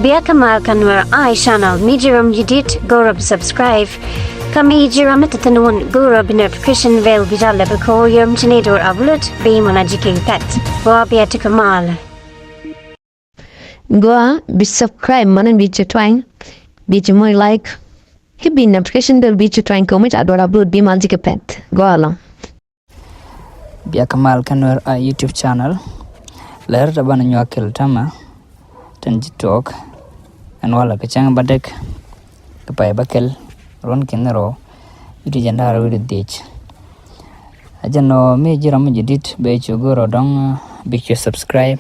Biar kemalkan war I channel mijiram yedit gorab subscribe. Kami jiram itatanun gorab notification bell bijala bako yum chinedor avlut be manajiki pet. Gua biar kemal. Gua bi subscribe manan bi twang bi moy like hibi notification bell bi twang comment ador upload bi manjike pet. Gua alam. Biar kemalkan war YouTube channel. Ler taban nyakil tama tan TikTok an wala kacang badek kapay bakel ron kinero itu jandara widu dich ajano me jiram jedit be chugoro dong bikyo subscribe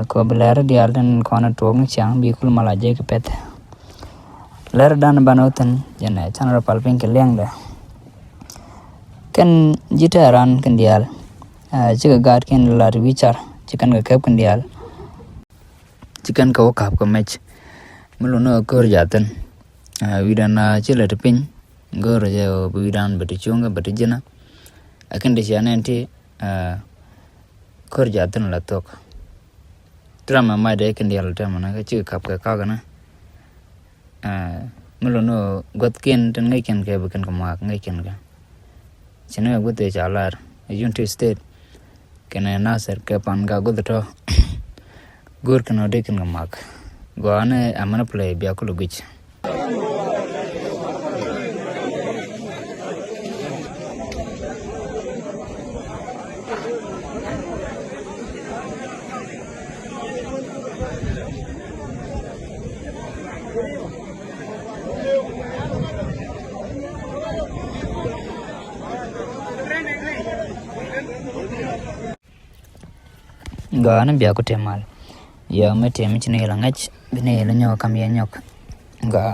ko belar di alden kona tong chang bi kul malaje kapet ler dan banoten jana channel palping ke lengda kan jitaran kendial jika gad ken lar wichar chikan ga kap kendial chikan ka wakap ka match melono kor jatan widana chila tepin gor je widan beti chunga beti jena akan desiana enti kor jatan la tok drama mai de kendial tamana ka chika kap ka kagana melono gotken tan ngai ken ka bukan kamak ngai ken ka chena gote chalar United State kena nasar ke pan ga godato gur kana de kan mak goane amana play biya ko lugich goane biya ko temal ya mete mi chine langach bine lanyo kam ya nyok ga